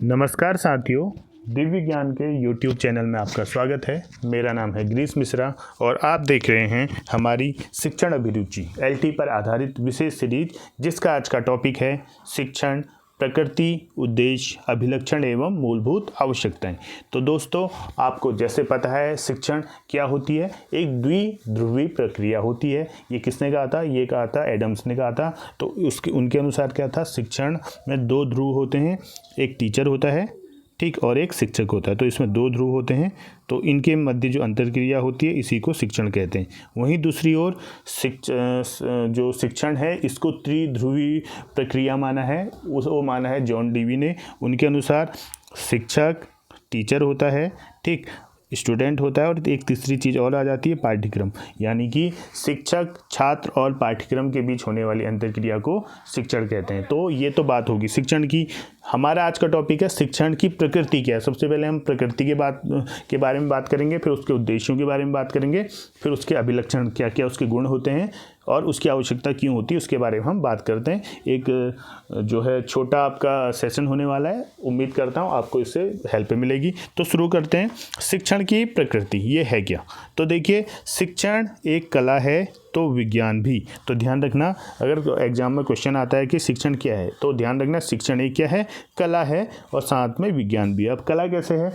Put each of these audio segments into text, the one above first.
नमस्कार साथियों, दिव्य ज्ञान के YouTube चैनल में आपका स्वागत है। मेरा नाम है गिरीश मिश्रा और आप देख रहे हैं हमारी शिक्षण अभिरुचि LT पर आधारित विशेष सीरीज, जिसका आज का टॉपिक है शिक्षण, प्रकृति, उद्देश्य, अभिलक्षण एवं मूलभूत आवश्यकताएं। तो दोस्तों, आपको जैसे पता है शिक्षण क्या होती है, एक द्विध्रुवी प्रक्रिया होती है। ये किसने कहा था? ये कहा था एडम्स ने कहा था। तो उनके अनुसार क्या था, शिक्षण में दो ध्रुव होते हैं, एक टीचर होता है, ठीक, और एक शिक्षक होता है। तो इसमें दो ध्रुव होते हैं, तो इनके मध्य जो अंतर्क्रिया होती है इसी को शिक्षण कहते हैं। वहीं दूसरी ओर जो शिक्षण है इसको त्रिध्रुवी प्रक्रिया माना है, वो माना है जॉन डीवी ने। उनके अनुसार शिक्षक, टीचर होता है, ठीक, स्टूडेंट होता है, और एक तीसरी चीज़ और आ जाती है, पाठ्यक्रम। यानी कि शिक्षक, छात्र और पाठ्यक्रम के बीच होने वाली अंतर्क्रिया को शिक्षण कहते हैं। तो ये तो बात होगी शिक्षण की। हमारा आज का टॉपिक है शिक्षण की प्रकृति क्या है। सबसे पहले हम प्रकृति के बारे में बात करेंगे, फिर उसके उद्देश्यों के बारे में बात करेंगे, फिर उसके अभिलक्षण क्या क्या उसके गुण होते हैं और उसकी आवश्यकता क्यों होती है, उसके बारे में हम बात करते हैं। एक जो है छोटा आपका सेशन होने वाला है, उम्मीद करता हूँ आपको इससे हेल्प मिलेगी। तो शुरू करते हैं। शिक्षण की प्रकृति ये है क्या? तो देखिए, शिक्षण एक कला है तो विज्ञान भी। तो ध्यान रखना, अगर एग्जाम में क्वेश्चन आता है कि शिक्षण क्या है, तो ध्यान रखना शिक्षण एक क्या है, कला है, और साथ में विज्ञान भी है। अब कला कैसे है?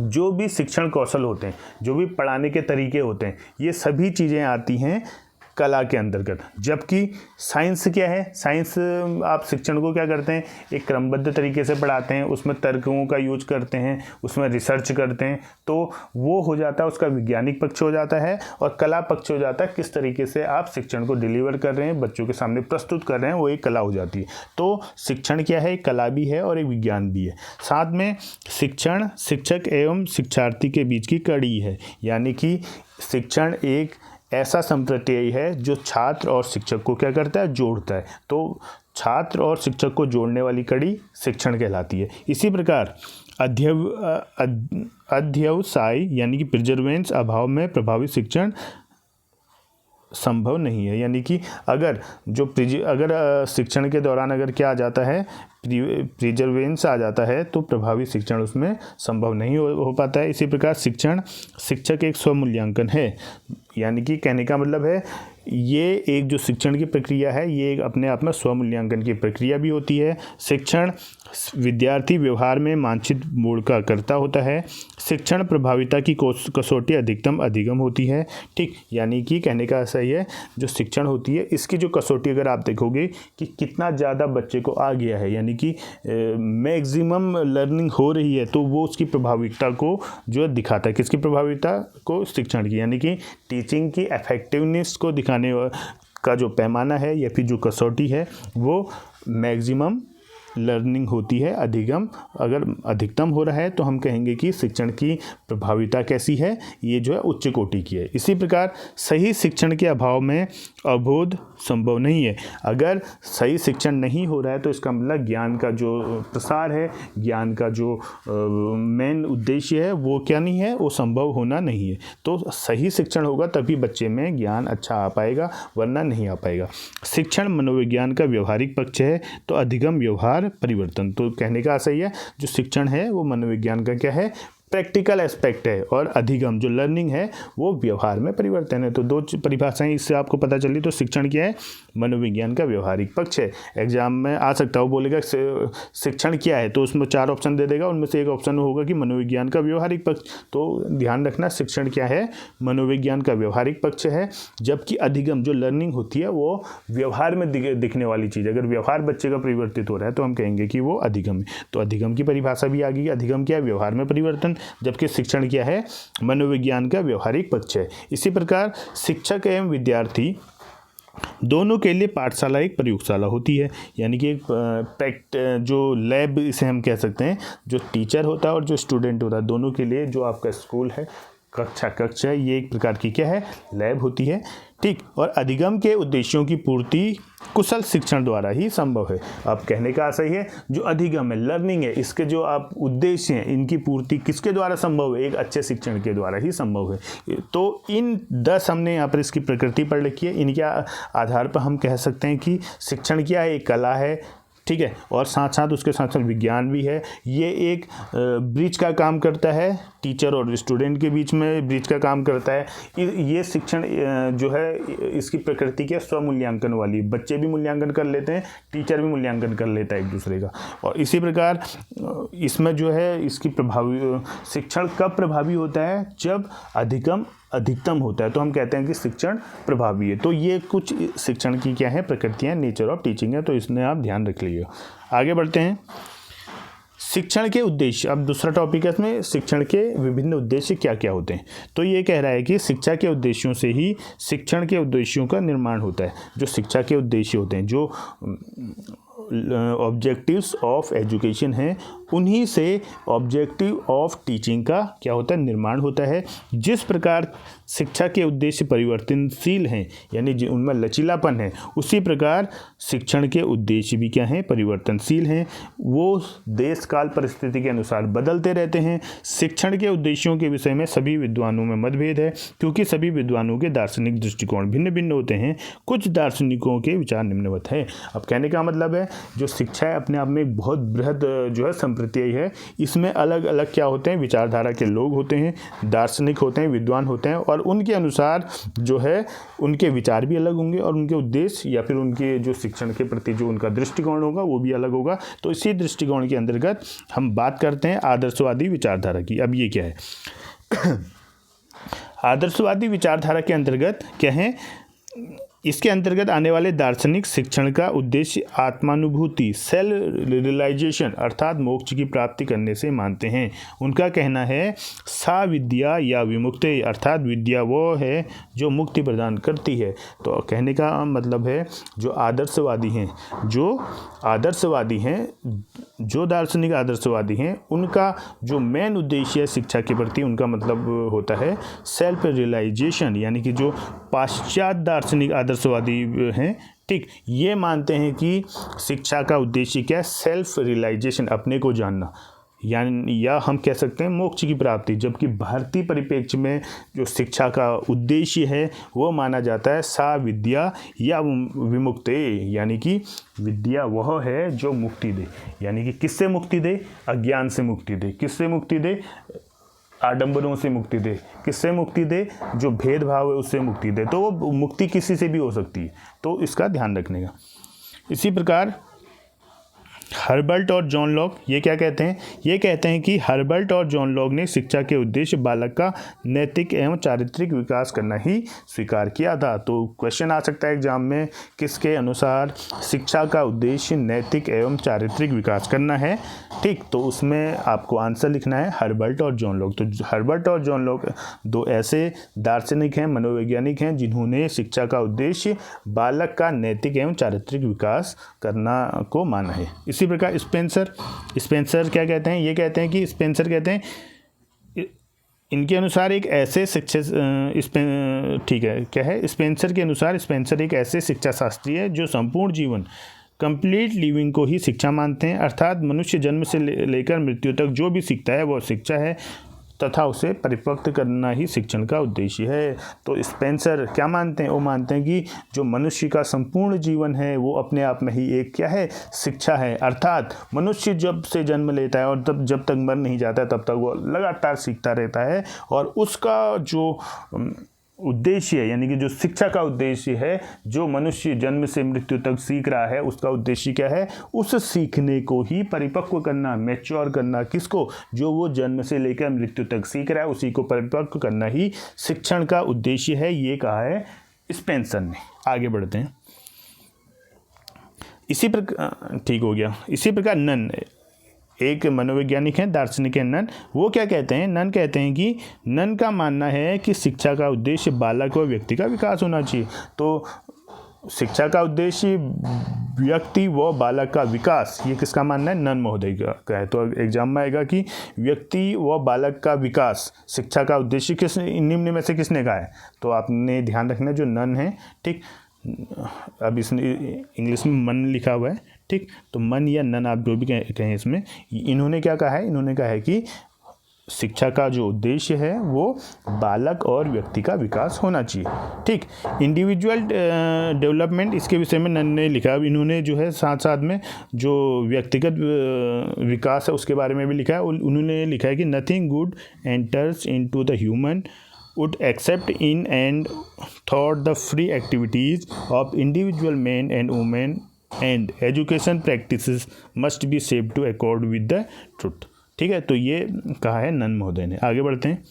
जो भी शिक्षण कौशल होते हैं, जो भी पढ़ाने के तरीके होते हैं, ये सभी चीज़ें आती हैं कला के अंतर्गत। जबकि साइंस क्या है? साइंस आप शिक्षण को क्या करते हैं, एक क्रमबद्ध तरीके से पढ़ाते हैं, उसमें तर्कों का यूज करते हैं, उसमें रिसर्च करते हैं, तो वो हो जाता है, उसका वैज्ञानिक पक्ष हो जाता है। और कला पक्ष हो जाता है, किस तरीके से आप शिक्षण को डिलीवर कर रहे हैं, बच्चों के सामने प्रस्तुत कर रहे हैं, वो एक कला हो जाती है। तो शिक्षण क्या है? एक कला भी है और एक विज्ञान भी है। साथ में शिक्षण शिक्षक एवं शिक्षार्थी के बीच की कड़ी है। यानी कि शिक्षण एक ऐसा संप्रत्यय है जो छात्र और शिक्षक को क्या करता है, जोड़ता है। तो छात्र और शिक्षक को जोड़ने वाली कड़ी शिक्षण कहलाती है। इसी प्रकार अध्यवसाय यानी कि प्रिजर्वेंस अभाव में प्रभावी शिक्षण संभव नहीं है। यानी कि अगर शिक्षण के दौरान अगर क्या आ जाता है, प्रिजर्वेंस आ जाता है, तो प्रभावी शिक्षण उसमें संभव नहीं हो पाता है। इसी प्रकार शिक्षक एक स्वमूल्यांकन है। यानी कि कहने का मतलब है, ये एक जो शिक्षण की प्रक्रिया है, ये एक अपने आप में स्वमूल्यांकन की प्रक्रिया भी होती है। शिक्षण विद्यार्थी व्यवहार में मानसिक मोड़ का कर्ता होता है। शिक्षण प्रभाविता की कसौटी अधिगम होती है, ठीक। यानी कि कहने का ऐसा ही है, जो शिक्षण होती है इसकी जो कसौटी अगर आप देखोगे कि कितना ज़्यादा बच्चे को आ गया है, यानी कि मैक्सिमम लर्निंग हो रही है, तो वो उसकी प्रभाविता को जो दिखाता है। किसकी प्रभाविता को? शिक्षण की। यानी कि टीचिंग की इफेक्टिवनेस को दिखाने का जो पैमाना है या फिर जो कसौटी है, वो मैक्सिमम लर्निंग होती है। अगर अधिकतम हो रहा है तो हम कहेंगे कि शिक्षण की प्रभाविता कैसी है, ये जो है उच्च कोटि की है। इसी प्रकार सही शिक्षण के अभाव में अवबोध संभव नहीं है। अगर सही शिक्षण नहीं हो रहा है तो इसका मतलब ज्ञान का जो प्रसार है, ज्ञान का जो मेन उद्देश्य है, वो क्या नहीं है, वो संभव होना नहीं है। तो सही शिक्षण होगा तभी बच्चे में ज्ञान अच्छा आ पाएगा, वरना नहीं आ पाएगा। शिक्षण मनोविज्ञान का व्यवहारिक पक्ष है, तो अधिगम व्यवहार परिवर्तन। तो कहने का सही है, जो शिक्षण है वो मनोविज्ञान का क्या है, प्रैक्टिकल एस्पेक्ट है, और अधिगम जो लर्निंग है वो व्यवहार में परिवर्तन है। तो दो परिभाषाएं इससे आपको पता चली। तो शिक्षण क्या है? मनोविज्ञान का व्यवहारिक पक्ष है। एग्जाम में आ सकता है, वो बोलेगा शिक्षण क्या है, तो उसमें 4 ऑप्शन दे देगा, उनमें से एक ऑप्शन होगा कि मनोविज्ञान का व्यवहारिक पक्ष। तो ध्यान रखना, शिक्षण क्या है? मनोविज्ञान का व्यवहारिक पक्ष है। जबकि अधिगम जो लर्निंग होती है वो व्यवहार में दिखने वाली चीज़। अगर व्यवहार बच्चे का परिवर्तित हो रहा है तो हम कहेंगे कि वो अधिगम है। तो अधिगम की परिभाषा भी आ गई। अधिगम क्या है? व्यवहार में परिवर्तन। जबकि शिक्षण क्या है? मनोविज्ञान का व्यवहारिक पक्ष है। इसी प्रकार शिक्षक एवं विद्यार्थी दोनों के लिए पाठशाला एक प्रयोगशाला होती है। यानी कि एक जो लैब इसे हम कह सकते हैं, जो टीचर होता है और जो स्टूडेंट होता है, दोनों के लिए जो आपका स्कूल है, कक्षा है, ये एक प्रकार की क्या है, लैब होती है, ठीक। और अधिगम के उद्देश्यों की पूर्ति कुशल शिक्षण द्वारा ही संभव है। अब कहने का सही है, जो अधिगम है, लर्निंग है, इसके जो आप उद्देश्य हैं, इनकी पूर्ति किसके द्वारा संभव है? एक अच्छे शिक्षण के द्वारा ही संभव है। तो इन 10 हमने यहाँ पर इसकी प्रकृति पढ़ रखी है। इनके आधार पर हम कह सकते हैं कि शिक्षण क्या है? एक कला है, ठीक है, और साथ साथ उसके साथ साथ विज्ञान भी है। ये एक ब्रिज का काम करता है, टीचर और स्टूडेंट के बीच में ब्रिज का काम करता है। ये शिक्षण जो है इसकी प्रकृति क्या, स्वमूल्यांकन वाली, बच्चे भी मूल्यांकन कर लेते हैं, टीचर भी मूल्यांकन कर लेता है एक दूसरे का। और इसी प्रकार इसमें जो है इसकी प्रभावी शिक्षण कब प्रभावी होता है, जब अधिकतम होता है, तो हम कहते हैं कि शिक्षण प्रभावी है। तो ये कुछ शिक्षण की क्या है प्रकृतियाँ, नेचर ऑफ टीचिंग है, तो इसमें आप ध्यान रख लीजिए। आगे बढ़ते हैं, शिक्षण के उद्देश्य। अब दूसरा टॉपिक है इसमें, शिक्षण के विभिन्न उद्देश्य क्या क्या होते हैं। तो ये कह रहा है कि शिक्षा के उद्देश्यों से ही शिक्षण के उद्देश्यों का निर्माण होता है। जो शिक्षा के उद्देश्य होते हैं, जो ऑब्जेक्टिव्स ऑफ एजुकेशन हैं, उन्हीं से ऑब्जेक्टिव ऑफ टीचिंग का क्या होता है, निर्माण होता है। जिस प्रकार शिक्षा के उद्देश्य परिवर्तनशील हैं, यानी उनमें लचीलापन है, उसी प्रकार शिक्षण के उद्देश्य भी क्या हैं, परिवर्तनशील हैं। वो देश काल परिस्थिति के अनुसार बदलते रहते हैं। शिक्षण के उद्देश्यों के विषय में सभी विद्वानों में मतभेद है, क्योंकि सभी विद्वानों के दार्शनिक दृष्टिकोण भिन्न भिन्न होते हैं। कुछ दार्शनिकों के विचार निम्नवत है। अब कहने का मतलब है, जो शिक्षा है अपने आप में एक बहुत बृहद जो है संप्रत्यय है। इसमें अलग अलग क्या होते हैं, विचारधारा के लोग होते हैं, दार्शनिक होते हैं, विद्वान होते हैं, और उनके अनुसार जो है उनके विचार भी अलग होंगे, और उनके उद्देश्य या फिर उनके जो शिक्षण के प्रति जो उनका दृष्टिकोण होगा वो भी अलग होगा। तो इसी दृष्टिकोण के अंतर्गत हम बात करते हैं आदर्शवादी विचारधारा की। अब ये क्या है आदर्शवादी विचारधारा के अंतर्गत क्या है, इसके अंतर्गत आने वाले दार्शनिक शिक्षण का उद्देश्य आत्मानुभूति, सेल्फ रियलाइजेशन अर्थात मोक्ष की प्राप्ति करने से मानते हैं। उनका कहना है सा विद्या या विमुक्ति, अर्थात विद्या वो है जो मुक्ति प्रदान करती है। तो कहने का मतलब है, जो आदर्शवादी हैं, जो दार्शनिक आदर्शवादी हैं, उनका जो मेन उद्देश्य है शिक्षा के प्रति, उनका मतलब होता है सेल्फ रियलाइजेशन, यानी कि जो पाश्चात्य दार्शनिक आदर्शवादी हैं, ठीक, ये मानते हैं कि शिक्षा का उद्देश्य क्या है, सेल्फ रियलाइजेशन, अपने को जानना, या हम कह सकते हैं मोक्ष की प्राप्ति। जबकि भारतीय परिप्रेक्ष्य में जो शिक्षा का उद्देश्य है वो माना जाता है सा विद्या या विमुक्ति, यानी कि विद्या वह है जो मुक्ति दे, यानी कि किससे मुक्ति दे, अज्ञान से मुक्ति दे, किससे मुक्ति दे, आडंबरों से मुक्ति दे, किससे मुक्ति दे, जो भेदभाव है उससे मुक्ति दे। तो वो मुक्ति किसी से भी हो सकती है, तो इसका ध्यान रखने का। इसी प्रकार हर्बर्ट और जॉन लॉक ये क्या कहते हैं, ये कहते हैं कि हर्बर्ट और जॉन लॉक ने शिक्षा के उद्देश्य बालक का नैतिक एवं चारित्रिक विकास करना ही स्वीकार किया था। तो क्वेश्चन आ सकता है एग्जाम में, किसके अनुसार शिक्षा का उद्देश्य नैतिक एवं चारित्रिक विकास करना है, ठीक, तो उसमें आपको आंसर लिखना है हर्बर्ट और जॉन लॉक। तो हर्बर्ट और जॉन लॉक दो ऐसे दार्शनिक हैं, मनोवैज्ञानिक हैं, जिन्होंने शिक्षा का उद्देश्य बालक का नैतिक एवं चारित्रिक विकास करना को माना है। इसी प्रकार स्पेंसर क्या कहते हैं, ये कहते हैं कि स्पेंसर कहते हैं इनके अनुसार एक ऐसे शिक्षा ठीक है क्या है, स्पेंसर के अनुसार स्पेंसर एक ऐसे शिक्षा शास्त्री है जो संपूर्ण जीवन कंप्लीट लिविंग को ही शिक्षा मानते हैं, अर्थात मनुष्य जन्म से लेकर मृत्यु तक जो भी सीखता है वह शिक्षा है तथा उसे परिपक्व करना ही शिक्षण का उद्देश्य है। तो स्पेंसर क्या मानते हैं, वो मानते हैं कि जो मनुष्य का संपूर्ण जीवन है वो अपने आप में ही एक क्या है, शिक्षा है। अर्थात मनुष्य जब से जन्म लेता है और तब जब तक मर नहीं जाता तब तक वो लगातार सीखता रहता है, और उसका जो उद्देश्य है, यानी कि जो शिक्षा का उद्देश्य है, जो मनुष्य जन्म से मृत्यु तक सीख रहा है, उसका उद्देश्य क्या है, उस सीखने को ही परिपक्व करना, मैच्योर करना। किसको, जो वो जन्म से लेकर मृत्यु तक सीख रहा है उसी को परिपक्व करना ही शिक्षण का उद्देश्य है, ये कहा है स्पेंसर ने। आगे बढ़ते हैं। इसी प्रकार ठीक हो गया। इसी प्रकार नन एक मनोवैज्ञानिक हैं, दार्शनिक हैं नन, वो क्या कहते हैं, नन कहते हैं कि नन का मानना है कि शिक्षा का उद्देश्य बालक व व्यक्ति का विकास होना चाहिए। तो शिक्षा का उद्देश्य व्यक्ति व बालक का विकास, ये किसका मानना है, नन महोदय का है। तो एग्जाम में आएगा कि व्यक्ति व बालक का विकास शिक्षा का उद्देश्य किस निम्न में से किसने कहा है, तो आपने ध्यान रखना जो नन है, ठीक। अब इसमें इंग्लिश में मन लिखा हुआ है, ठीक, तो मन या नन आप जो भी कहें इसमें, इन्होंने क्या कहा है, इन्होंने कहा है कि शिक्षा का जो उद्देश्य है वो बालक और व्यक्ति का विकास होना चाहिए। ठीक, इंडिविजुअल डेवलपमेंट, इसके विषय में नन ने लिखा। अब इन्होंने जो है साथ साथ में जो व्यक्तिगत विकास है उसके बारे में भी लिखा है। उन्होंने लिखा है कि nothing good enters into the human would accept in and thought the free activities of individual men and women and education practices must be shaped to accord with the truth। ठीक है, तो ये कहा है नन महोदय ने। आगे बढ़ते हैं।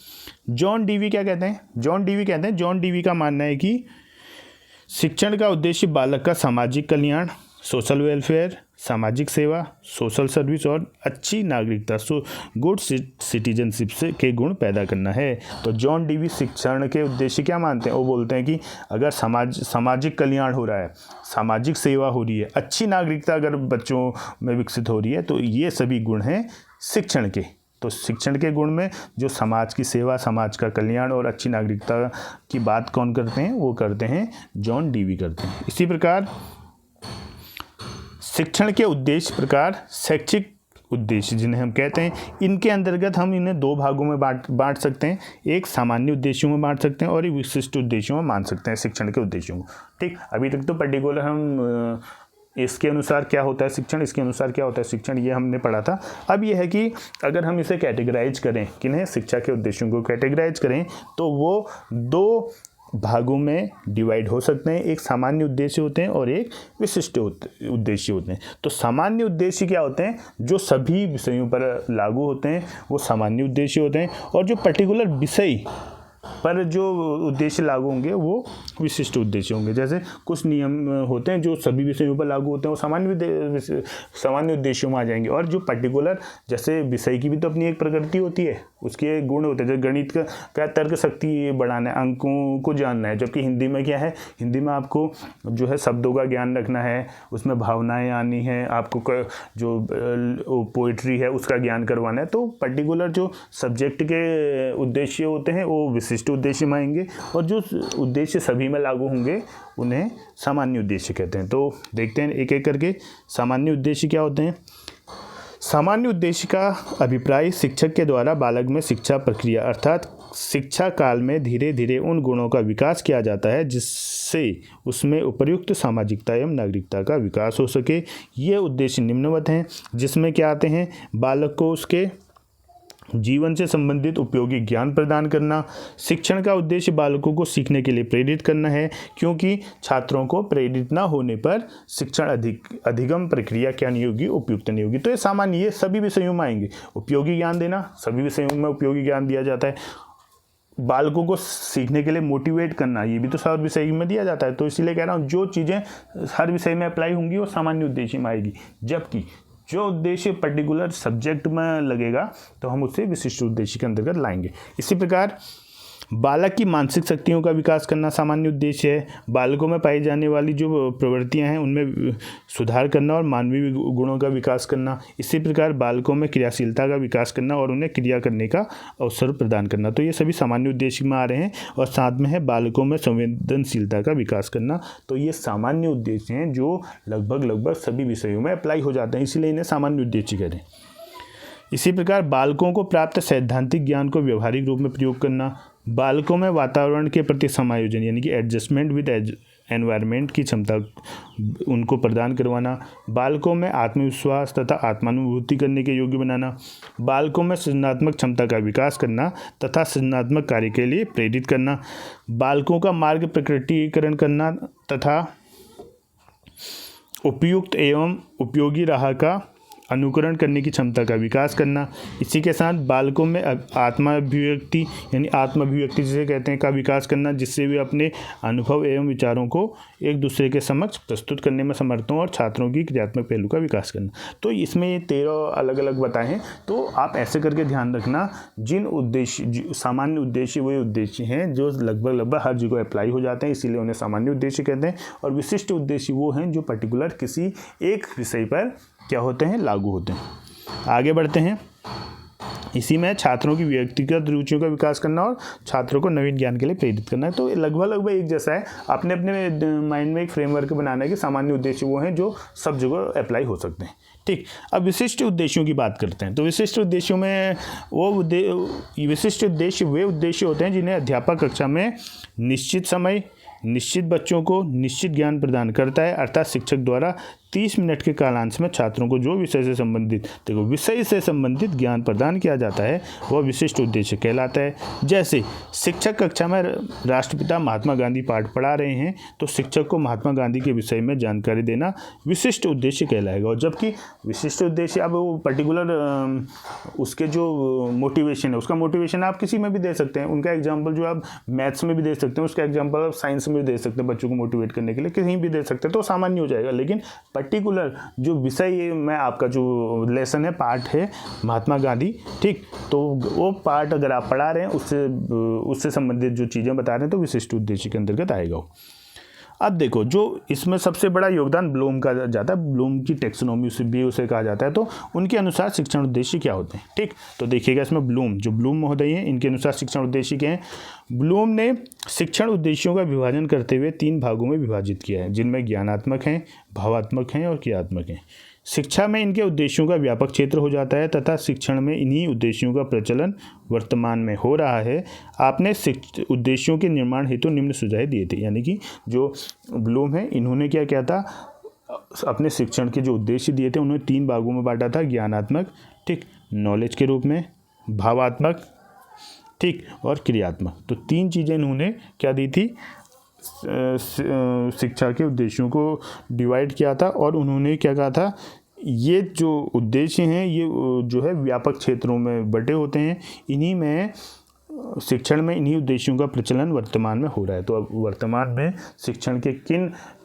जॉन डीवी क्या कहते हैं? जॉन डीवी का मानना है कि शिक्षण का उद्देश्य बालक का सामाजिक कल्याण, सोशल वेलफेयर, सामाजिक सेवा, सोशल सर्विस और अच्छी नागरिकता, गुड सिटीजनशिप से के गुण पैदा करना है। तो जॉन डीवी शिक्षण के उद्देश्य क्या मानते हैं? वो बोलते हैं कि अगर सामाजिक कल्याण हो रहा है, सामाजिक सेवा हो रही है, अच्छी नागरिकता अगर बच्चों में विकसित हो रही है, तो ये सभी गुण हैं शिक्षण के। तो शिक्षण के गुण में जो समाज की सेवा, समाज का कल्याण और अच्छी नागरिकता की बात कौन करते हैं? वो करते हैं जॉन डीवी करते हैं। इसी प्रकार शिक्षण के उद्देश्य प्रकार शैक्षिक उद्देश्य जिन्हें हम कहते हैं, इनके अंतर्गत हम इन्हें दो भागों में बांट सकते हैं। एक सामान्य उद्देश्यों में बांट सकते हैं और एक विशिष्ट उद्देश्यों में मान सकते हैं शिक्षण के उद्देश्यों को। ठीक, अभी तक तो पर्टिकुलर हम इसके अनुसार क्या होता है शिक्षण, इसके अनुसार क्या होता है शिक्षण, ये हमने पढ़ा था। अब ये है कि अगर हम इसे कैटेगराइज करें, किन्हें? शिक्षा के उद्देश्यों को कैटेगराइज करें, तो वो दो भागों में डिवाइड हो सकते हैं। एक सामान्य उद्देश्य होते हैं और एक विशिष्ट उद्देश्य होते हैं। तो सामान्य उद्देश्य क्या होते हैं? जो सभी विषयों पर लागू होते हैं, वो सामान्य उद्देश्य होते हैं। और जो पर्टिकुलर विषय पर जो उद्देश्य लागू होंगे वो विशिष्ट उद्देश्य होंगे। जैसे कुछ नियम होते हैं जो सभी विषयों पर लागू होते हैं, वो सामान्य उद्देश्यों में आ जाएंगे। और जो पर्टिकुलर, जैसे विषय की भी तो अपनी एक प्रकृति होती है, उसके गुण होते हैं। जैसे गणित का तर्क शक्ति बढ़ाना है, अंकों को जानना है, जबकि हिंदी में क्या है? हिंदी में आपको जो है शब्दों का ज्ञान रखना है, उसमें भावनाएं आनी है, आपको जो पोइट्री है उसका ज्ञान करवाना है। तो पर्टिकुलर जो सब्जेक्ट के उद्देश्य होते हैं वो विशिष्ट उद्देश्य में आएंगे, और जो उद्देश्य सभी में लागू होंगे उन्हें सामान्य उद्देश्य कहते हैं। तो देखते हैं एक एक करके सामान्य उद्देश्य क्या होते हैं। सामान्य उद्देश्य का अभिप्राय शिक्षक के द्वारा बालक में शिक्षा प्रक्रिया अर्थात शिक्षा काल में धीरे धीरे उन गुणों का विकास किया जाता है जिससे उसमें उपयुक्त सामाजिकता एवं नागरिकता का विकास हो सके। ये उद्देश्य निम्नवत हैं, जिसमें क्या आते हैं? बालक को उसके जीवन से संबंधित उपयोगी ज्ञान प्रदान करना। शिक्षण का उद्देश्य बालकों को सीखने के लिए प्रेरित करना है, क्योंकि छात्रों को प्रेरित न होने पर शिक्षण अधिगम प्रक्रिया क्या नहीं होगी? उपयुक्त नहीं होगी। तो ये सामान्य, ये सभी विषयों में आएंगे। उपयोगी ज्ञान देना, सभी विषयों में उपयोगी ज्ञान दिया जाता है। बालकों को सीखने के लिए मोटिवेट करना, ये भी तो सब विषय में दिया जाता है। तो इसीलिए कह रहा हूँ जो चीज़ें हर विषय में अप्लाई होंगी वो सामान्य उद्देश्य में आएगी, जबकि जो उद्देश्य पर्टिकुलर सब्जेक्ट में लगेगा तो हम उसे विशिष्ट उद्देश्य के अंतर्गत लाएंगे। इसी प्रकार बालक की मानसिक शक्तियों का विकास करना सामान्य उद्देश्य है। बालकों में पाई जाने वाली जो प्रवृत्तियां हैं उनमें सुधार करना और मानवीय गुणों का विकास करना। इसी प्रकार बालकों में क्रियाशीलता का विकास करना और उन्हें क्रिया करने का अवसर प्रदान करना। तो ये सभी सामान्य उद्देश्य में आ रहे हैं। और साथ में है बालकों में संवेदनशीलता का विकास करना। तो ये सामान्य उद्देश्य हैं जो लगभग सभी विषयों में अप्लाई हो जाते हैं, इसलिए इन्हें सामान्य उद्देश्य कहते हैं। इसी प्रकार बालकों को प्राप्त सैद्धांतिक ज्ञान को व्यवहारिक रूप में प्रयोग करना, बालकों में वातावरण के प्रति समायोजन यानी कि एडजस्टमेंट विद एनवायरनमेंट की क्षमता उनको प्रदान करवाना, बालकों में आत्मविश्वास तथा आत्मानुभूति करने के योग्य बनाना, बालकों में सृजनात्मक क्षमता का विकास करना तथा सृजनात्मक कार्य के लिए प्रेरित करना, बालकों का मार्ग प्रकटीकरण करना तथा उपयुक्त एवं उपयोगी राह का अनुकरण करने की क्षमता का विकास करना। इसी के साथ बालकों में आत्माभिव्यक्ति यानी आत्माभिव्यक्ति जिसे कहते हैं का विकास करना, जिससे वे अपने अनुभव एवं विचारों को एक दूसरे के समक्ष प्रस्तुत करने में समर्थ हों, और छात्रों की क्रियात्मक पहलू का विकास करना। तो इसमें ये 13 अलग अलग बताए हैं। तो आप ऐसे करके ध्यान रखना, जिन उद्देश्य सामान्य उद्देश्य वही उद्देश्य हैं जो लगभग हर जगह अप्लाई हो जाते हैं, इसीलिए उन्हें सामान्य उद्देश्य कहते हैं। और विशिष्ट उद्देश्य वो हैं जो पर्टिकुलर किसी एक विषय पर क्या होते हैं? लागू होते हैं। आगे बढ़ते हैं। इसी में छात्रों की व्यक्तिगत रुचियों का विकास करना और छात्रों को नवीन ज्ञान के लिए प्रेरित करना है। तो लगभग एक जैसा है। आपने अपने माइंड में एक फ्रेमवर्क बनाना है कि सामान्य उद्देश्य वो हैं जो सब जगह अप्लाई हो सकते हैं। ठीक, अब विशिष्ट उद्देश्यों की बात करते हैं। तो विशिष्ट उद्देश्यों में विशिष्ट उद्देश्य वे उद्देश्य होते हैं जिन्हें अध्यापक कक्षा में निश्चित समय निश्चित बच्चों को निश्चित ज्ञान प्रदान करता है, अर्थात शिक्षक द्वारा 30 मिनट के कालांश में छात्रों को जो विषय से संबंधित ज्ञान प्रदान किया जाता है वह विशिष्ट उद्देश्य कहलाता है। जैसे शिक्षक कक्षा में राष्ट्रपिता महात्मा गांधी पाठ पढ़ा रहे हैं तो शिक्षक को महात्मा गांधी के विषय में जानकारी देना विशिष्ट उद्देश्य कहलाएगा। और जबकि विशिष्ट उद्देश्य अब वो पर्टिकुलर उसके जो मोटिवेशन है, उसका मोटिवेशन आप किसी में भी दे सकते हैं। उनका एग्जाम्पल जो आप मैथ्स में भी दे सकते हैं, उसका एग्जाम्पल आप साइंस में भी दे सकते हैं, बच्चों को मोटिवेट करने के लिए कहीं भी दे सकते हैं, तो सामान्य हो जाएगा। लेकिन पर्टिकुलर जो विषय में आपका जो लेसन है, पार्ट है महात्मा गांधी, ठीक, तो वो पार्ट अगर आप पढ़ा रहे हैं उससे संबंधित जो चीज़ें बता रहे हैं तो विशिष्ट उद्देश्य के अंतर्गत आएगा। अब देखो, जो इसमें सबसे बड़ा योगदान ब्लूम का जाता है, ब्लूम की टेक्सोनॉमी से भी उसे कहा जाता है। तो उनके अनुसार शिक्षण उद्देश्य क्या होते हैं, ठीक, तो देखिएगा इसमें जो ब्लूम महोदय हैं, इनके अनुसार शिक्षण उद्देश्य क्या है। ब्लूम ने शिक्षण उद्देश्यों का विभाजन करते हुए 3 भागों में विभाजित किया है, जिनमें ज्ञानात्मक हैं, भावात्मक हैं और क्रियात्मक हैं। शिक्षा में इनके उद्देश्यों का व्यापक क्षेत्र हो जाता है तथा शिक्षण में इन्हीं उद्देश्यों का प्रचलन वर्तमान में हो रहा है। आपने उद्देश्यों के निर्माण हेतु निम्न सुझाव दिए थे, यानी कि जो ब्लूम है इन्होंने क्या किया था, अपने शिक्षण के जो उद्देश्य दिए थे उन्होंने 3 भागों में बांटा था, ज्ञानात्मक, ठीक, नॉलेज के रूप में, भावात्मक, ठीक, और क्रियात्मक। तो 3 चीज़ें इन्होंने क्या दी थी, शिक्षा के उद्देश्यों को डिवाइड किया था। और उन्होंने क्या कहा था, ये जो उद्देश्य हैं ये जो है व्यापक क्षेत्रों में बटे होते हैं, इन्हीं में शिक्षण में इन्हीं उद्देश्यों का प्रचलन वर्तमान में हो रहा है। तो अब वर्तमान में शिक्षण के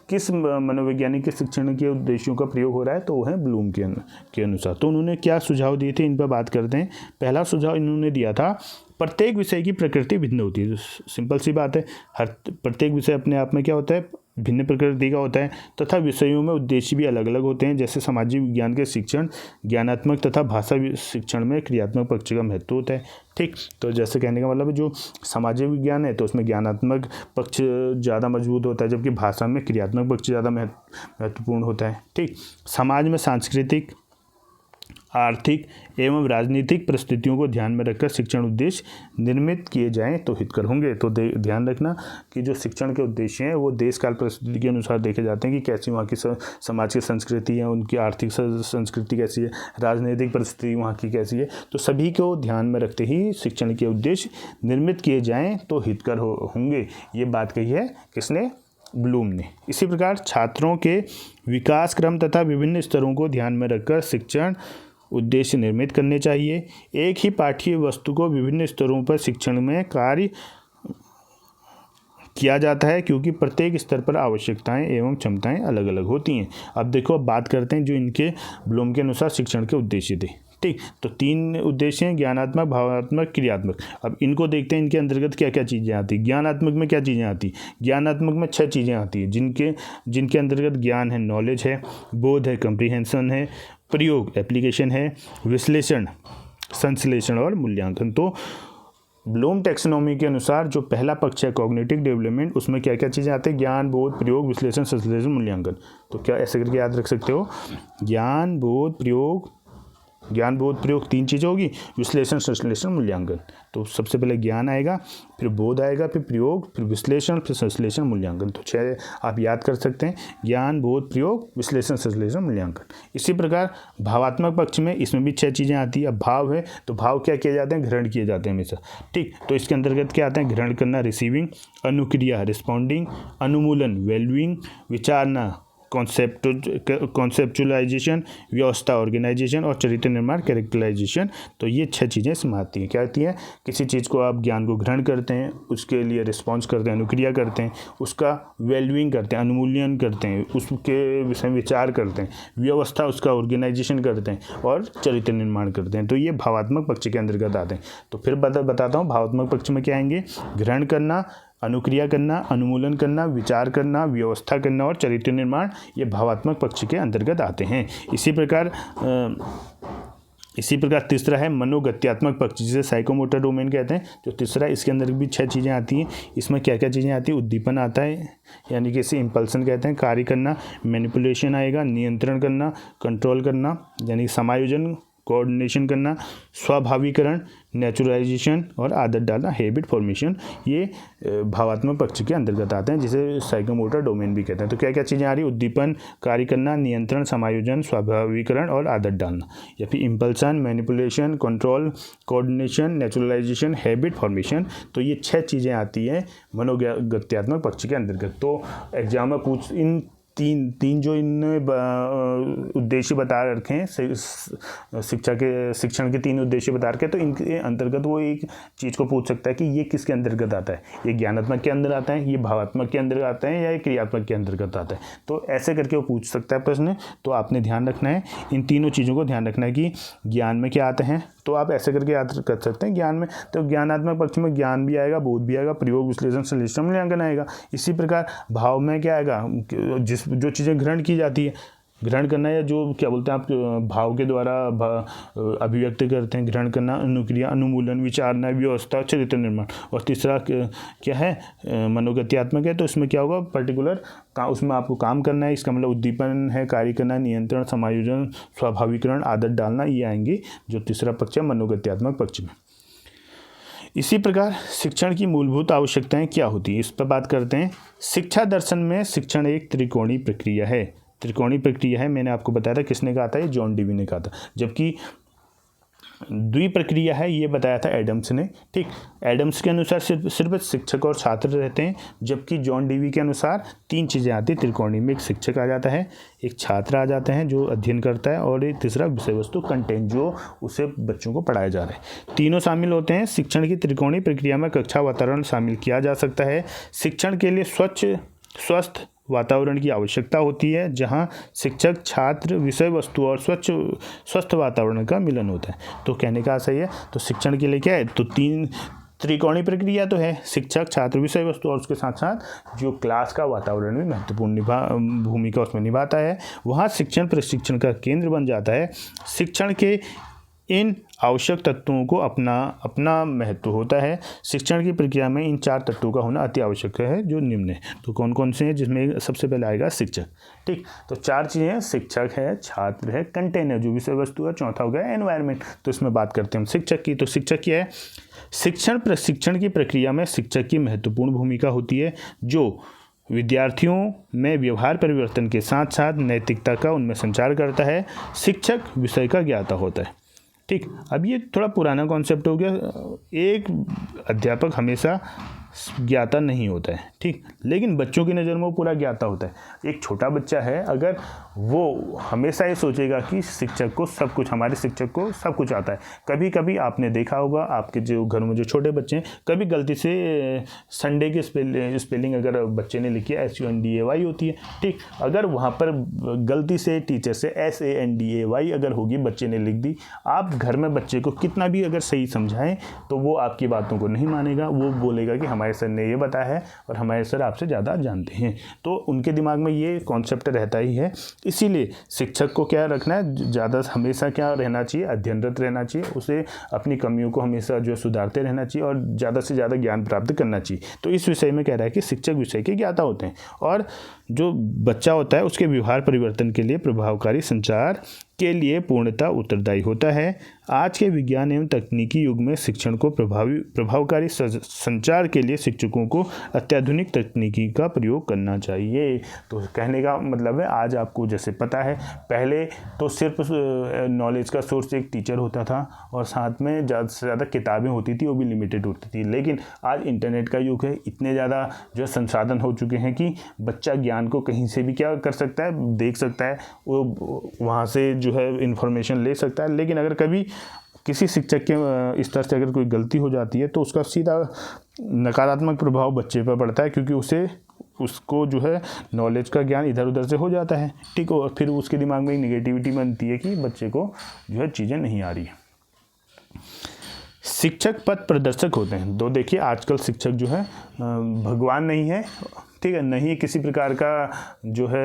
किस मनोवैज्ञानिक के शिक्षण के उद्देश्यों का प्रयोग हो रहा है, तो वो है ब्लूम के अनुसार। तो उन्होंने क्या सुझाव दिए थे, इन पर बात करते हैं। पहला सुझाव इन्होंने दिया था, प्रत्येक विषय की प्रकृति भिन्न होती है। सिंपल सी बात है, प्रत्येक विषय अपने आप में क्या होता है, भिन्न प्रकृति का होता है तथा विषयों में उद्देश्य भी अलग अलग होते हैं। जैसे सामाजिक विज्ञान के शिक्षण ज्ञानात्मक तथा भाषा शिक्षण में क्रियात्मक पक्ष का महत्व होता है, ठीक। तो जैसे कहने का मतलब जो सामाजिक विज्ञान है तो उसमें ज्ञानात्मक पक्ष ज़्यादा मजबूत होता है, जबकि भाषा में क्रियात्मक पक्ष ज़्यादा महत्वपूर्ण होता है, ठीक। समाज में सांस्कृतिक, आर्थिक एवं राजनीतिक परिस्थितियों को ध्यान में रखकर शिक्षण उद्देश्य निर्मित किए जाएं तो हितकर होंगे। तो ध्यान रखना कि जो शिक्षण के उद्देश्य हैं वो देश काल परिस्थिति के अनुसार देखे जाते हैं कि कैसी वहाँ की समाज की संस्कृति है, उनकी आर्थिक संस्कृति कैसी है, राजनीतिक परिस्थिति वहाँ की कैसी है। तो सभी को ध्यान में रखते ही शिक्षण के उद्देश्य निर्मित किए जाएँ तो हितकर होंगे। ये बात कही है किसने, ब्लूम ने। इसी प्रकार छात्रों के विकास क्रम तथा विभिन्न स्तरों को ध्यान में रखकर शिक्षण उद्देश्य निर्मित करने चाहिए। एक ही पाठ्य वस्तु को विभिन्न स्तरों पर शिक्षण में कार्य किया जाता है क्योंकि प्रत्येक स्तर पर आवश्यकताएं एवं क्षमताएं अलग अलग होती हैं। अब देखो, अब बात करते हैं जो इनके ब्लूम के अनुसार शिक्षण के उद्देश्य थे, ठीक। तो 3 उद्देश्य हैं, ज्ञानात्मक, भावात्मक, क्रियात्मक। अब इनको देखते हैं, इनके अंतर्गत क्या क्या चीज़ें आती। ज्ञानात्मक में क्या चीज़ें आती, ज्ञानात्मक में 6 चीज़ें आती हैं, जिनके अंतर्गत ज्ञान है, नॉलेज है, बोध है, कंप्रीहेंशन है, प्रयोग एप्लीकेशन है, विश्लेषण संश्लेषण और मूल्यांकन। तो ब्लूम टैक्सोनॉमी के अनुसार जो पहला पक्ष है कॉग्निटिव डेवलपमेंट, उसमें क्या क्या चीज़ें आती हैं, ज्ञान, बोध, प्रयोग, विश्लेषण, संश्लेषण, मूल्यांकन। तो क्या ऐसे करके याद रख सकते हो, ज्ञान, बोध, प्रयोग 3 चीज़ें होगी, विश्लेषण, संश्लेषण, मूल्यांकन। तो सबसे पहले ज्ञान आएगा, फिर बोध आएगा, फिर प्रयोग, फिर विश्लेषण, फिर संश्लेषण, मूल्यांकन। तो 6 आप याद कर सकते हैं, ज्ञान, बोध, प्रयोग, विश्लेषण, संश्लेषण, मूल्यांकन। इसी प्रकार भावात्मक पक्ष में इसमें भी 6 चीज़ें आती है। अब भाव है तो भाव क्या किए जाते हैं, ग्रहण किए जाते हैं हमेशा, ठीक। तो इसके अंतर्गत क्या आते हैं, ग्रहण करना, रिसीविंग, अनुक्रिया, रिस्पॉन्डिंग, अनुमूलन, वैल्यूइंग, विचारना, कॉन्सेप्चुअलाइजेशन, व्यवस्था, ऑर्गेनाइजेशन, और चरित्र निर्माण, कैरेक्टराइजेशन। तो ये 6 चीज़ें इसमें आती हैं। क्या आती हैं, किसी चीज़ को आप ज्ञान को ग्रहण करते हैं, उसके लिए रिस्पॉन्स करते हैं, अनुक्रिया करते हैं, उसका वैल्यूइंग करते हैं, अनुमूल्यन करते हैं, उसके विषय में विचार करते हैं, व्यवस्था उसका ऑर्गेनाइजेशन करते हैं, और चरित्र निर्माण करते हैं। तो ये भावात्मक पक्ष के अंतर्गत आते हैं। तो फिर बताता हूँ, भावात्मक पक्ष में क्या आएंगे, ग्रहण करना, अनुक्रिया करना, अनुमूलन करना, विचार करना, व्यवस्था करना और चरित्र निर्माण, ये भावात्मक पक्ष के अंतर्गत आते हैं। इसी प्रकार इसी प्रकार तीसरा है मनोगत्यात्मक पक्ष, जिसे साइकोमोटर डोमेन कहते हैं। जो तीसरा, इसके अंदर भी 6 चीज़ें आती हैं। इसमें क्या क्या चीज़ें आती हैं? उद्दीपन आता है, यानी कि इसे इम्पल्सन कहते हैं। कार्य करना, मैनिपुलेशन आएगा, नियंत्रण करना, कंट्रोल करना यानी समायोजन, कोऑर्डिनेशन करना, स्वाभाविकरण, नेचुरलाइजेशन और आदत डालना, हैबिट फॉर्मेशन, ये भावात्मक पक्ष के अंतर्गत आते हैं, जिसे साइकोमोटर डोमेन भी कहते हैं। तो क्या क्या चीज़ें आ रही? उद्दीपन, कार्य करना, नियंत्रण, समायोजन, स्वाभाविकरण और आदत डालना, या फिर impulsion, manipulation, control, coordination, naturalization, habit formation. तो ये 6 चीज़ें आती हैं मनोगत्यात्मक पक्ष के अंतर्गत। तो एग्जाम में इन तीन जो इनने उद्देश्य बता रखे हैं, शिक्षण के 3 उद्देश्य बता रखे हैं, तो इनके अंतर्गत वो एक चीज़ को पूछ सकता है कि ये किसके अंतर्गत आता है? ये ज्ञानात्मक के अंदर आता है, ये भावात्मक के अंदर आता है, या ये क्रियात्मक के अंतर्गत आता है? तो ऐसे करके वो पूछ सकता है प्रश्न। तो आपने ध्यान रखना है, इन तीनों चीज़ों को ध्यान रखना है कि ज्ञान में क्या आते हैं। तो आप ऐसे करके याद कर सकते हैं। ज्ञान में तो ज्ञानात्मक पक्ष में ज्ञान भी आएगा, बोध भी आएगा, प्रयोग, विश्लेषण, संश्लेषण, मूल्यांकन आएगा। इसी प्रकार भाव में क्या आएगा? जो चीज़ें ग्रहण की जाती है, ग्रहण करना, या जो क्या बोलते हैं आप भाव के द्वारा अभिव्यक्त करते हैं, ग्रहण करना, अनुक्रिया, अनुमूलन, विचारना, व्यवस्था, चरित्र निर्माण। और तीसरा क्या है? मनोगत्यात्मक है। तो इसमें क्या होगा? पर्टिकुलर उसमें आपको काम करना है। इसका मतलब उद्दीपन है, कार्य करना, नियंत्रण, समायोजन, स्वाभाविकरण, आदत डालना, ये आएंगे जो तीसरा पक्ष है मनोगत्यात्मक पक्ष में। इसी प्रकार शिक्षण की मूलभूत आवश्यकताएं क्या होती है, इस पर बात करते हैं। शिक्षा दर्शन में शिक्षण एक त्रिकोणीय प्रक्रिया है। त्रिकोणीय प्रक्रिया है, मैंने आपको बताया था। किसने कहा था? ये जॉन डीवी ने कहा था। जबकि द्विप्रक्रिया है, ये बताया था एडम्स ने। ठीक, एडम्स के अनुसार सिर्फ शिक्षक और छात्र रहते हैं, जबकि जॉन डीवी के अनुसार 3 चीज़ें आती हैं त्रिकोणीय में। एक शिक्षक आ जाता है, एक छात्र आ जाते हैं जो अध्ययन करता है, और एक तीसरा विषय वस्तु कंटेंट जो उसे बच्चों को पढ़ाया जा रहा है। तीनों शामिल होते हैं। शिक्षण की त्रिकोणीय प्रक्रिया में कक्षा वातावरण शामिल किया जा सकता है। शिक्षण के लिए स्वस्थ वातावरण की आवश्यकता होती है, जहां शिक्षक, छात्र, विषय वस्तु और स्वस्थ वातावरण का मिलन होता है। तो कहने का सही है। तो शिक्षण के लिए क्या है? तो 3 त्रिकोणीय प्रक्रिया तो है, शिक्षक, छात्र, विषय वस्तु, और उसके साथ साथ जो क्लास का वातावरण भी महत्वपूर्ण भूमिका उसमें निभाता है। वहाँ शिक्षण प्रशिक्षण का केंद्र बन जाता है। शिक्षण के इन आवश्यक तत्वों को अपना महत्व होता है। शिक्षण की प्रक्रिया में इन 4 तत्वों का होना अति आवश्यक है, जो निम्न है। तो कौन कौन से हैं? जिसमें सबसे पहले आएगा शिक्षक। ठीक, तो 4 चीज़ें हैं, शिक्षक है, छात्र है, कंटेंट है जो विषय वस्तु है, चौथा हो गया एनवायरनमेंट। तो इसमें बात करते हैं हम शिक्षक की। तो शिक्षक क्या है? शिक्षण प्रशिक्षण की प्रक्रिया में शिक्षक की महत्वपूर्ण भूमिका होती है, जो विद्यार्थियों में व्यवहार परिवर्तन के साथ साथ नैतिकता का उनमें संचार करता है। शिक्षक विषय का ज्ञाता होता है। ठीक, अब ये थोड़ा पुराना कॉन्सेप्ट हो गया। एक अध्यापक हमेशा ज्ञाता नहीं होता है। ठीक, लेकिन बच्चों की नज़र में वो पूरा ज्ञाता होता है। एक छोटा बच्चा है, अगर वो हमेशा ये सोचेगा कि शिक्षक को सब कुछ, हमारे शिक्षक को सब कुछ आता है। कभी कभी आपने देखा होगा, आपके जो घर में जो छोटे बच्चे हैं, कभी गलती से संडे की स्पेलिंग अगर बच्चे ने लिखी है SUNDAY होती है। ठीक, अगर वहाँ पर गलती से टीचर से SANDAY अगर होगी, बच्चे ने लिख दी, आप घर में बच्चे को कितना भी अगर सही समझाएं तो वो आपकी बातों को नहीं मानेगा। वो बोलेगा कि हमारे सर ने ये बताया है और हमारे सर आपसे ज़्यादा जानते हैं। तो उनके दिमाग में ये कॉन्सेप्ट रहता ही है। इसीलिए शिक्षक को क्या रखना है? ज़्यादा हमेशा क्या रहना चाहिए? अध्ययनरत रहना चाहिए। उसे अपनी कमियों को हमेशा जो सुधारते रहना चाहिए और ज़्यादा से ज़्यादा ज्ञान प्राप्त करना चाहिए। तो इस विषय में कह रहा है कि शिक्षक विषय के ज्ञाता होते हैं, और जो बच्चा होता है उसके व्यवहार परिवर्तन के लिए प्रभावकारी संचार के लिए पूर्णतः उत्तरदायी होता है। आज के विज्ञान एवं तकनीकी युग में शिक्षण को प्रभावकारी संचार के लिए शिक्षकों को अत्याधुनिक तकनीकी का प्रयोग करना चाहिए। तो कहने का मतलब है, आज आपको जैसे पता है, पहले तो सिर्फ नॉलेज का सोर्स एक टीचर होता था और साथ में ज़्यादा से ज़्यादा किताबें होती थी, वो भी लिमिटेड होती थी। लेकिन आज इंटरनेट का युग है, इतने ज़्यादा जो संसाधन हो चुके हैं कि बच्चा ज्ञान को कहीं से भी क्या कर सकता है, देख सकता है, वो वहाँ से जो है इन्फॉर्मेशन ले सकता है। लेकिन अगर कभी किसी शिक्षक के स्तर से अगर कोई गलती हो जाती है तो उसका सीधा नकारात्मक प्रभाव बच्चे पर पड़ता है, क्योंकि उसको जो है नॉलेज का ज्ञान इधर उधर से हो जाता है। ठीक, और फिर उसके दिमाग में एक निगेटिविटी बनती है कि बच्चे को जो है चीज़ें नहीं आ रही है। शिक्षक पथ प्रदर्शक होते हैं। तो देखिए, आजकल शिक्षक जो है भगवान नहीं है। ठीक है, नहीं किसी प्रकार का जो है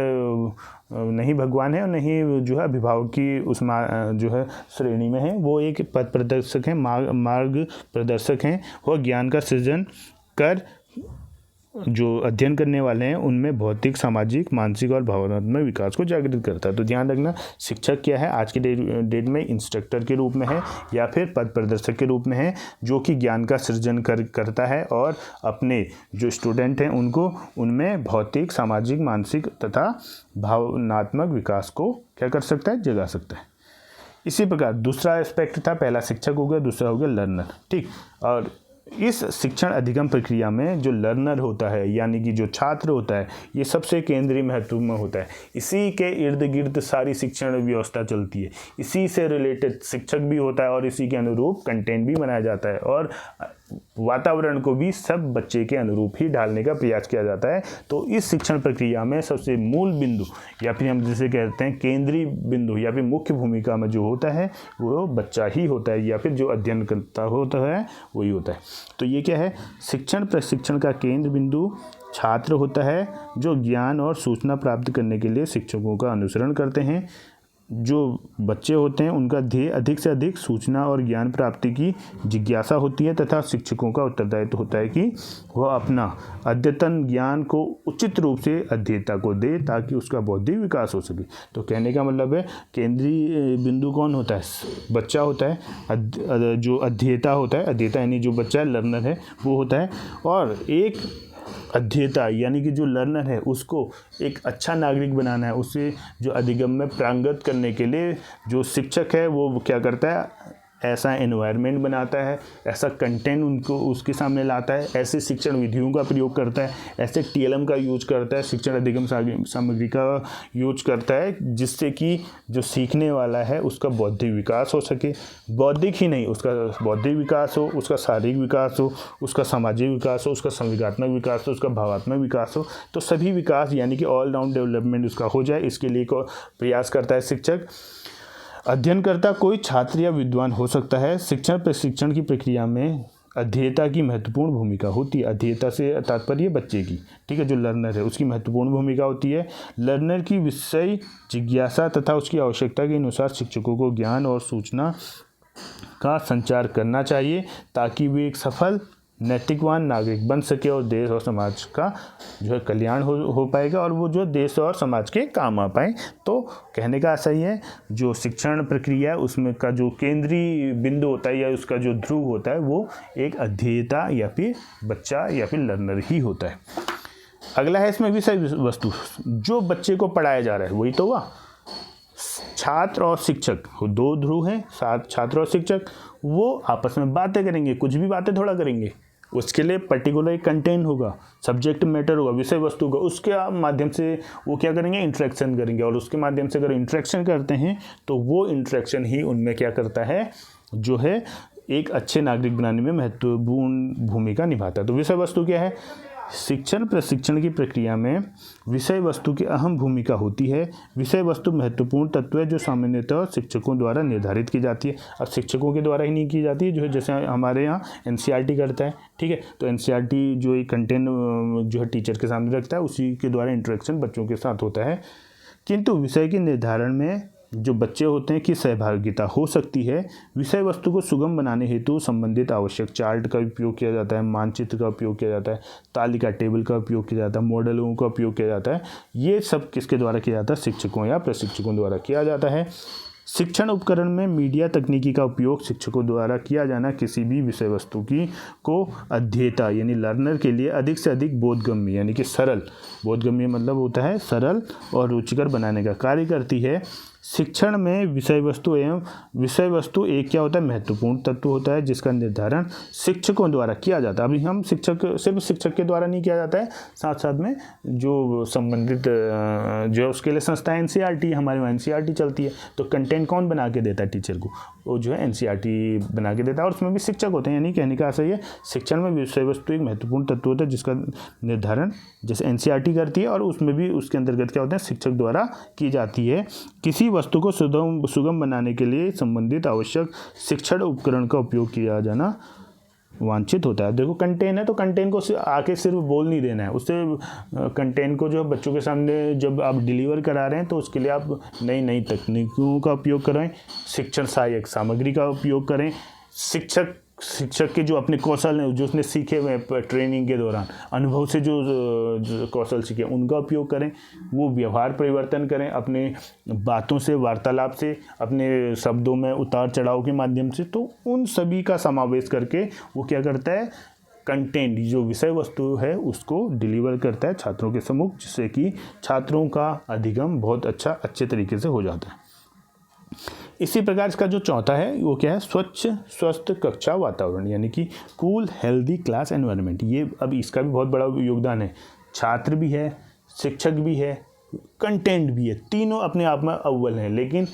नहीं भगवान है और नहीं जो है अभिभावक की उस जो है श्रेणी में है, वो एक पथ प्रदर्शक हैं, मार्ग प्रदर्शक हैं। वह ज्ञान का सृजन कर जो अध्ययन करने वाले हैं उनमें भौतिक, सामाजिक, मानसिक और भावनात्मक विकास को जागृत करता है। तो ध्यान रखना, शिक्षक क्या है आज के डेट में, इंस्ट्रक्टर के रूप में है या फिर पथ प्रदर्शक के रूप में है, जो कि ज्ञान का सृजन करता है और अपने जो स्टूडेंट हैं उनको उनमें भौतिक, सामाजिक, मानसिक तथा भावनात्मक विकास को क्या कर सकता है, जगा सकता है। इसी प्रकार दूसरा एस्पेक्ट था, पहला शिक्षक हो गया, दूसरा हो गया लर्नर। ठीक, और इस शिक्षण अधिगम प्रक्रिया में जो लर्नर होता है यानी कि जो छात्र होता है, ये सबसे केंद्रीय महत्व में होता है। इसी के इर्द गिर्द सारी शिक्षण व्यवस्था चलती है, इसी से रिलेटेड शिक्षक भी होता है और इसी के अनुरूप कंटेंट भी बनाया जाता है और वातावरण को भी सब बच्चे के अनुरूप ही ढालने का प्रयास किया जाता है। तो इस शिक्षण प्रक्रिया में सबसे मूल बिंदु या फिर हम जिसे कहते हैं केंद्रीय बिंदु या फिर मुख्य भूमिका में जो होता है वो बच्चा ही होता है या फिर जो अध्ययन करता होता है वही होता है। तो ये क्या है, शिक्षण प्रशिक्षण का केंद्र बिंदु छात्र होता है जो ज्ञान और सूचना प्राप्त करने के लिए शिक्षकों का अनुसरण करते हैं। जो बच्चे होते हैं उनका ध्येय अधिक से अधिक सूचना और ज्ञान प्राप्ति की जिज्ञासा होती है तथा शिक्षकों का उत्तरदायित्व होता है कि वह अपना अद्यतन ज्ञान को उचित रूप से अध्येता को दे ताकि उसका बौद्धिक विकास हो सके। तो कहने का मतलब है केंद्रीय बिंदु कौन होता है, बच्चा होता है, जो अध्येता होता है, अध्येता यानी जो बच्चा लर्नर है वो होता है, और एक अध्येता यानी कि जो लर्नर है उसको एक अच्छा नागरिक बनाना है, उसे जो अधिगम में प्रांगत करने के लिए जो शिक्षक है वो क्या करता है, ऐसा एनवायरनमेंट बनाता है, ऐसा कंटेंट उनको उसके सामने लाता है, ऐसे शिक्षण विधियों का प्रयोग करता है, ऐसे टीएलएम का यूज करता है, शिक्षण अधिगम सामग्री का यूज करता है, जिससे कि जो सीखने वाला है उसका बौद्धिक विकास हो सके। बौद्धिक ही नहीं, उसका बौद्धिक विकास हो, उसका शारीरिक विकास हो, उसका सामाजिक विकास हो, उसका संवेगात्मक विकास हो, उसका भावात्मक विकास हो, तो सभी विकास यानी कि ऑल राउंड डेवलपमेंट उसका हो जाए, इसके लिए प्रयास करता है शिक्षक। अध्ययनकर्ता कोई छात्र या विद्वान हो सकता है। शिक्षण प्रशिक्षण की प्रक्रिया में अध्येता की महत्वपूर्ण भूमिका होती है। अध्येता से तात्पर्य बच्चे की, ठीक है, जो लर्नर है उसकी महत्वपूर्ण भूमिका होती है। लर्नर की विषय जिज्ञासा तथा उसकी आवश्यकता के अनुसार शिक्षकों को ज्ञान और सूचना का संचार करना चाहिए ताकि वे एक सफल नैतिकवान नागरिक बन सके और देश और समाज का जो है कल्याण हो पाएगा और वो जो देश और समाज के काम आ पाए। तो कहने का ऐसा ही है, जो शिक्षण प्रक्रिया है उसमें का जो केंद्रीय बिंदु होता है या उसका जो ध्रुव होता है वो एक अध्येता या फिर बच्चा या फिर लर्नर ही होता है। अगला है इसमें विषय वस्तु, जो बच्चे को पढ़ाया जा रहा है वही तो हुआ। छात्र और शिक्षक दो ध्रुव हैं, छात्र और शिक्षक वो आपस में बातें करेंगे, कुछ भी बातें थोड़ा करेंगे, उसके लिए पर्टिकुलर एक कंटेंट होगा, सब्जेक्ट मैटर होगा, विषय वस्तु होगा, उसके माध्यम से वो क्या करेंगे, इंटरेक्शन करेंगे और उसके माध्यम से अगर इंटरेक्शन करते हैं तो वो इंटरेक्शन ही उनमें क्या करता है, जो है एक अच्छे नागरिक बनाने में महत्वपूर्ण भूमिका निभाता है। तो विषय वस्तु क्या है, शिक्षण प्रशिक्षण की प्रक्रिया में विषय वस्तु की अहम भूमिका होती है। विषय वस्तु महत्वपूर्ण तत्व है जो सामान्यतः शिक्षकों द्वारा निर्धारित की जाती है। अब शिक्षकों के द्वारा ही नहीं की जाती है, जो है जैसे हमारे यहाँ एनसीईआरटी करता है, ठीक है, तो एनसीईआरटी जो एक कंटेंट जो है टीचर के सामने रखता है उसी के द्वारा इंटरेक्शन बच्चों के साथ होता है। किंतु विषय के निर्धारण में जो बच्चे होते हैं कि सहभागिता हो सकती है। विषय वस्तु को सुगम बनाने हेतु संबंधित आवश्यक चार्ट का उपयोग किया जाता है, मानचित्र का उपयोग किया जाता है, तालिका टेबल का उपयोग किया जाता है, मॉडलों का उपयोग किया जाता है। ये सब किसके द्वारा किया जाता है, शिक्षकों या प्रशिक्षकों द्वारा किया जाता है। शिक्षण उपकरण में मीडिया तकनीकी का उपयोग शिक्षकों द्वारा किया जाना किसी भी विषय वस्तु की को अध्येता यानी लर्नर के लिए अधिक से अधिक बोधगम्य यानी कि सरल, बोधगम्य मतलब होता है सरल और रुचिकर बनाने का कार्य करती है। शिक्षण में विषय वस्तु एक क्या होता है, महत्वपूर्ण तत्व होता है जिसका निर्धारण शिक्षकों द्वारा किया जाता है। अभी हम सिर्फ शिक्षक के द्वारा नहीं किया जाता है, साथ साथ में जो संबंधित जो उसके लिए संस्था एनसीईआरटी, हमारे वहाँ एनसीईआरटी चलती है, तो कंटेंट कौन बना के देता है टीचर को, वो जो है एनसीईआरटी बना के देता है और उसमें भी शिक्षक होते हैं। यानी कहने का ऐसा ही है, शिक्षण में विषय वस्तु एक महत्वपूर्ण तत्व होता है जिसका निर्धारण जैसे एनसीईआरटी करती है और उसमें भी उसके अंतर्गत क्या होता है, शिक्षक द्वारा की जाती है। किसी वस्तु को सुगम बनाने के लिए संबंधित आवश्यक शिक्षण उपकरण का उपयोग किया जाना वांछित होता है। देखो कंटेन है तो कंटेन को आके सिर्फ बोल नहीं देना है, उससे कंटेन को जो बच्चों के सामने जब आप डिलीवर करा रहे हैं तो उसके लिए आप नई नई तकनीकों का उपयोग करें, शिक्षण सहायक सामग्री का उपयोग करें, शिक्षक के जो अपने कौशल हैं जो उसने सीखे हुए हैं ट्रेनिंग के दौरान, अनुभव से जो कौशल सीखे उनका उपयोग करें, वो व्यवहार परिवर्तन करें अपने बातों से, वार्तालाप से, अपने शब्दों में उतार चढ़ाव के माध्यम से। तो उन सभी का समावेश करके वो क्या करता है, कंटेंट जो विषय वस्तु है उसको डिलीवर करता है छात्रों के सम्मुख, जिससे कि छात्रों का अधिगम बहुत अच्छे तरीके से हो जाता है। इसी प्रकार इसका जो चौथा है वो क्या है, स्वच्छ स्वस्थ कक्षा वातावरण, यानी कि कूल हेल्दी क्लास एनवायरनमेंट। ये अब इसका भी बहुत बड़ा योगदान है। छात्र भी है, शिक्षक भी है, कंटेंट भी है, तीनों अपने आप में अव्वल हैं। लेकिन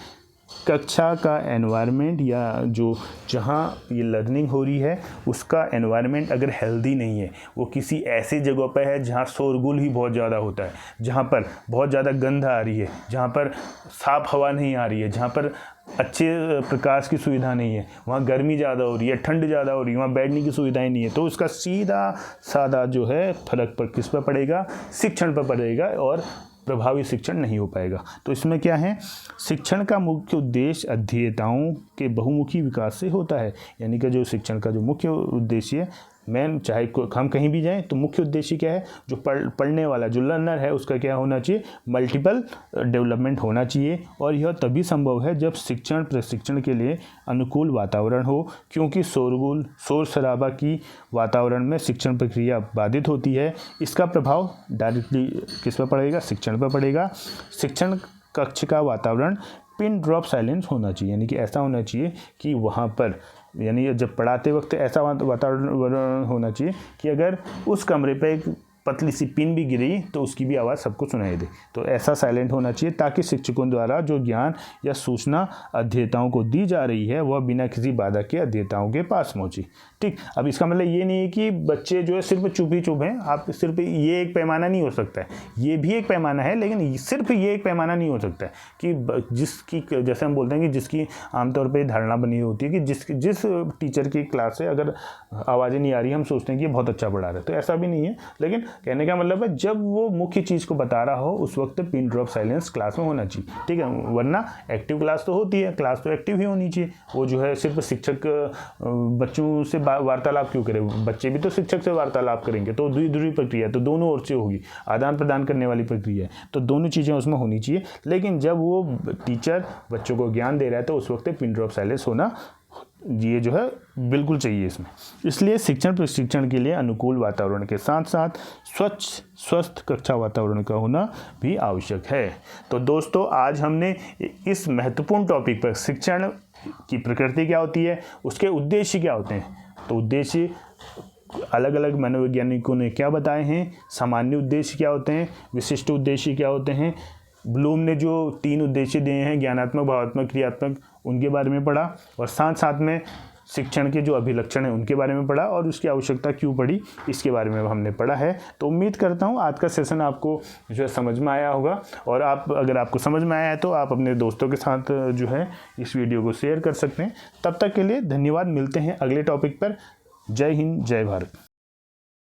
कक्षा का एनवायरनमेंट या जो जहाँ ये लर्निंग हो रही है उसका एनवायरनमेंट अगर हेल्दी नहीं है, वो किसी ऐसी जगह पर है जहाँ शोरगुल ही बहुत ज़्यादा होता है, जहाँ पर बहुत ज़्यादा गंध आ रही है, जहाँ पर साफ़ हवा नहीं आ रही है, जहाँ पर अच्छे प्रकाश की सुविधा नहीं है, वहाँ गर्मी ज़्यादा हो रही है, ठंड ज़्यादा हो रही है, वहाँ बैठने की सुविधाएं नहीं है, तो उसका सीधा साधा जो है फर्क पर किस पर पड़ेगा, शिक्षण पर पड़ेगा और प्रभावी शिक्षण नहीं हो पाएगा। तो इसमें क्या है, शिक्षण का मुख्य उद्देश्य अध्येताओं के बहुमुखी विकास से होता है। यानी कि जो शिक्षण का जो मुख्य उद्देश्य मैं चाहे हम कहीं भी जाएं तो मुख्य उद्देश्य क्या है, जो पढ़ने वाला जो लर्नर है उसका क्या होना चाहिए, मल्टीपल डेवलपमेंट होना चाहिए। और यह तभी संभव है जब शिक्षण प्रशिक्षण के लिए अनुकूल वातावरण हो, क्योंकि शोर शराबा की वातावरण में शिक्षण प्रक्रिया बाधित होती है। इसका प्रभाव डायरेक्टली किस पर पड़ेगा, शिक्षण पर पड़ेगा। शिक्षण कक्ष का वातावरण पिन ड्रॉप साइलेंस होना चाहिए, यानी कि ऐसा होना चाहिए कि वहाँ पर यानी जब पढ़ाते वक्त ऐसा वातावरण होना चाहिए कि अगर उस कमरे पे एक पतली सी पिन भी गिरी तो उसकी भी आवाज़ सबको सुनाई दे। तो ऐसा साइलेंट होना चाहिए ताकि शिक्षकों द्वारा जो ज्ञान या सूचना अध्येताओं को दी जा रही है वह बिना किसी बाधा के अध्येताओं के पास पहुँचे। ठीक, अब इसका मतलब ये नहीं है कि बच्चे जो है सिर्फ चुप ही चुप हैं। आप सिर्फ ये एक पैमाना नहीं हो सकता है, ये भी एक पैमाना है, लेकिन सिर्फ ये एक पैमाना नहीं हो सकता है कि जिसकी, जैसे हम बोलते हैं कि जिसकी आमतौर पर धारणा बनी होती है कि जिस टीचर की क्लास से अगर आवाज़ें नहीं आ रही हम सोचते हैं कि ये बहुत अच्छा पढ़ा रहा है, तो ऐसा भी नहीं है। लेकिन कहने का मतलब है जब वो मुख्य चीज़ को बता रहा हो उस वक्त पिन ड्रॉप साइलेंस क्लास में होना चाहिए। ठीक है, वरना एक्टिव क्लास तो होती है, क्लास तो एक्टिव ही होनी चाहिए। वो जो है सिर्फ शिक्षक बच्चों से वार्तालाप क्यों करे, बच्चे भी तो शिक्षक से वार्तालाप करेंगे, तो दूसरी प्रक्रिया तो दोनों ओर से होगी, आदान प्रदान करने वाली प्रक्रिया है, तो दोनों चीज़ें उसमें होनी चाहिए। लेकिन जब वो टीचर बच्चों को ज्ञान दे रहा है तो उस वक्त पिन ड्रॉप साइलेंस होना ये जो है बिल्कुल चाहिए इसमें। इसलिए शिक्षण प्रशिक्षण के लिए अनुकूल वातावरण के साथ साथ स्वच्छ स्वस्थ कक्षा वातावरण का होना भी आवश्यक है। तो दोस्तों, आज हमने इस महत्वपूर्ण टॉपिक पर शिक्षण की प्रकृति क्या होती है, उसके उद्देश्य क्या होते हैं, तो उद्देश्य अलग अलग मनोवैज्ञानिकों ने क्या बताए हैं, सामान्य उद्देश्य क्या होते हैं, विशिष्ट उद्देश्य क्या होते हैं, ब्लूम ने जो 3 उद्देश्य दिए हैं, ज्ञानात्मक, भावात्मक, क्रियात्मक, उनके बारे में पढ़ा, और साथ साथ में शिक्षण के जो अभिलक्षण हैं उनके बारे में पढ़ा, और उसकी आवश्यकता क्यों पड़ी इसके बारे में हमने पढ़ा है। तो उम्मीद करता हूँ आज का सेशन आपको जो है समझ में आया होगा, और अगर आपको समझ में आया है तो आप अपने दोस्तों के साथ जो है इस वीडियो को शेयर कर सकते हैं। तब तक के लिए धन्यवाद, मिलते हैं अगले टॉपिक पर। जय हिंद, जय भारत।